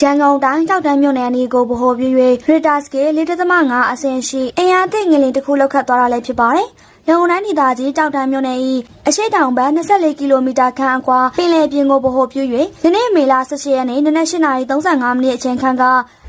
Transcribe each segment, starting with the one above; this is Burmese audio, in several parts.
ရန်ကုန်တိုင်းကြောက်တန်းမြို့နယ်အနီးကိုဗဟိုပြု၍ Richter Scale 4.5 အဆင့်ရှိအင်အားသင့်ငလျင်တစ်ခုလောက်ခတ်သွားတာလည်းဖြစ်ပါတယ်။ရန်ကုန်တိုင်းဒေသကြီးကြောက်တန်းမြို့နယ်၏အရှေ့တောင်ဘက်24ကီလိုမီတာခန့်အကွာပင်လယ်ပြင်ကိုဗဟိုပြု၍ယနေ့မေလ18ရက်နေ့နနက်8:35မိနစ်အချိန်ခန့်က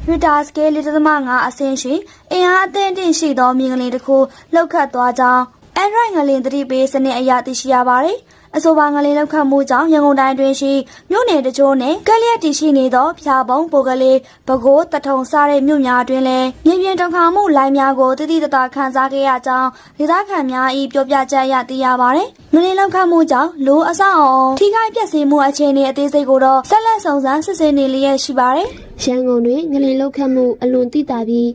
Richter Scale 4.5 အဆင့်ရှိအင်အားအသင့်တင်ရှိသောမြေငလျင်တစ်ခုလောက်ခတ်သွားကြောင်းAndroid ငလျင်သတိပေးစနစ်အရသိရှိရပါတယ်။အဆိုပါငလျင်လောက်ခတ်မှုကြောင့်ရန်ကုန်တိုင်းတွင်ရှိမြို့နယ်တချို့နဲ့ကက်လျက်တည်ရှိနေသောဖျားပုံပိုကလေးပဲခူးတထုံစတဲ့မြို့များတွင်လည်းမြေပြင်တုန်ခါမှုလိုင်းများကိုတတိတတာခန်းစားခဲ့ရကြောင်းဒေသခံများ၏ပြောပြချက်အရသိရပါတယ်။ငလျင်လောက်ခတ်မှုကြောင့်လူအဆောက်အအုံထိခိုက်ပျက်စီးမှုအခြေအနေအသေးစိတ်ကိုတော့ဆက်လက်စုံစမ်းစစ်ဆေးနေလျက်ရှိပါတယ်။ရန်ကုန်တွင်ငလျင်လောက်ခတ်မှုအလွန်သိသာပြီး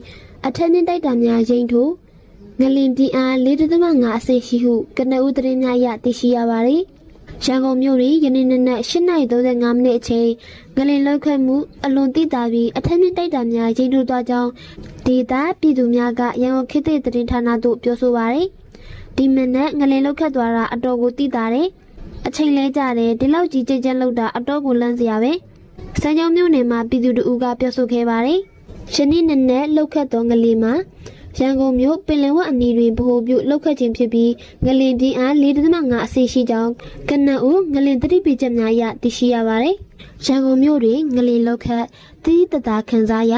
အထက်နှင့်တိုက်တာများရိမ့်ထို့ငလျင်ပြင်းအား 4.5 အဆင့်ရှိဟုကနဦးသတင်းများအရသိရှိရပါသည်။ရန်ကုန်မြို့တွင်ယနေ့နနက်8:35မိနစ်အချိန်ငလျင်လောက်ခတ်မှုအလွန်သိသာပြီးအထက်နှင့်တိုက်တာများရိမ့်ထို့သွားကြောင်းဒေသပြည်သူများကရန်ကုန်ခေတ်သစ်သတင်းဌာနသို့ပြောဆိုပါသည်။ဒီမနက်ငလျင်လောက်ခတ်သွားတာအတော်ကိုသိသာတယ်။အချိန်လဲကြတယ်ဒီလောက်ကြီးကြဲကြဲလောက်တာအတော်ကိုလန့်စရာပဲ။စမ်းချောင်းမြို့နယ်မှာပြည်သူတို့ကပြောဆိုခဲ့ပါတယ်။ယနေ့နနက်လောက်ခတ်သောငလျင်မှာရန်ကုန်မြို့ပင်လယ်ဝအနီးတွင်ဗဟိုပြုလောက်ခတ်ခြင်းဖြစ်ပြီးငလျင်ပြင်းအား 4.5 အဆင့်ရှိကြောင်းကနဦးငလျင်သတိပေးချက်များအရသိရှိရပါတယ်။ရန်ကုန်မြို့တွင်ငလျင်လောက်ခတ်သတိတတာခံစားရ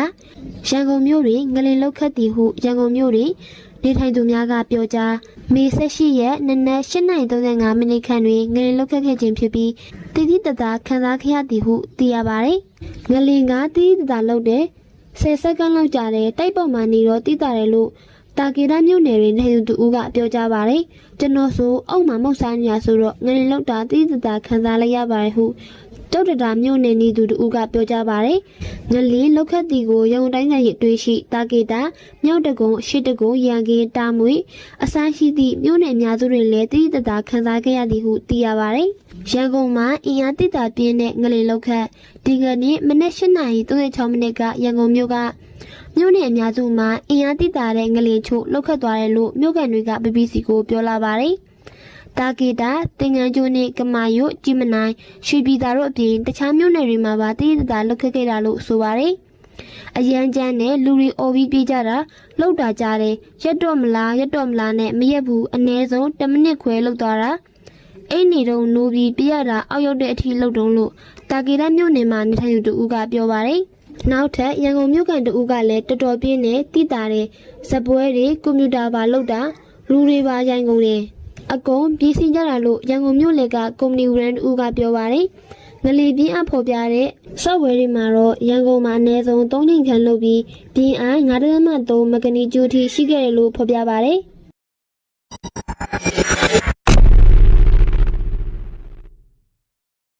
ရန်ကုန်မြို့တွင်ငလျင်လောက်ခတ်သည်ဟုရန်ကုန်မြို့တွင်နေထိုင်သူများကပြောကြားမေ18ရက်နနက်8:35မိနစ်ခန့်တွင်ငလျင်လောက်ခတ်ခဲ့ခြင်းဖြစ်ပြီးသတိတတာခံစားခဲ့ရသည်ဟုသိရပါတယ်။ငလျင်ကသတိတတာလောက်တဲ့10စက္ကန့်လောက်ကြာတယ်တိုက်ပေါ်မှာနေတော့တိတာတယ်လို့တာကေရမြို့နယ်တွင်နေသူတူကပြောကြပါတယ်ကျွန်တော်ဆိုအောက်မှာမောက်စားနေရဆိုတော့ငလျင်လောက်တာတိတတာခံစားလိုက်ရပါတယ်ဟုတောက်တတာမြို့နယ်နေသူတူကပြောကြပါတယ်ငလျင်လောက်ခတ်တီကိုရုံတိုင်းဆိုင်တွေရှိတာကေတာမြောက်တကုံရှစ်တကုံရန်ကင်းတာမွေအစရှိသည့်မြို့နယ်အများစုတွင်လည်းတိတတာခံစားခဲ့ရသည်ဟုသိရပါတယ်ရန်ကုန်မှာအင်အားတိတာပြင်းတဲ့ငလျင်လောက်ခတ်ဒီကနေ့မနက်8:36မိနစ်ကရန်ကုန်မြို့ကမြို့နယ်အများစုမှာအင်အားတိတာတဲ့ငလျင်ချို့လောက်ခတ်သွားတယ်လို့မြို့ကန်တွေက BBC ကိုပြောလာပါတယ်။တာကေတာတင်ငန်းကျိုးနဲ့ကမာရွတ်ကြီးမနိုင်ရွှေပြည်သာတို့အပြင်တခြားမြို့နယ်တွေမှာပါတိတိတတာလောက်ခတ်ခဲ့တာလို့ဆိုပါတယ်။အရန်ကျန်းနဲ့လူတွေအော်ပြီးပြေးကြတာလောက်တာကြတယ်ရက်တော့မလားနဲ့မရက်ဘူးအနည်းဆုံး10မိနစ်ခွဲလောက်သွားတာအိမ်နေတော့နိုးပြီးပြရတာအောက်ရောက်တဲ့အထိလှုပ်တုံးလို့တာကေရမြို့နယ်မှာနေထိုင်သူတူကပြောပါတယ်။နောက်ထပ်ရန်ကုန်မြို့ကန်တူကလည်းတော်တော်ပြင်းနေတိတာတဲ့ဇပွဲတွေကွန်ပျူတာပါလှုပ်တာလူတွေပါရိုင်းကုန်တယ်။အကုန်ပြေးစင်ကြတာလို့ရန်ကုန်မြို့လေကကုမ္ပဏီဝန်ထမ်းတူကပြောပါတယ်။ငလျင်ပြင်းအဖော်ပြတဲ့ software တွေမှာတော့ရန်ကုန်မှာအနည်းဆုံး3ချိန်ခန့်လုပ်ပြီးပြင်းအား 5.3 မဂနီကျူထိရှိခဲ့တယ်လို့ဖော်ပြပါတယ်။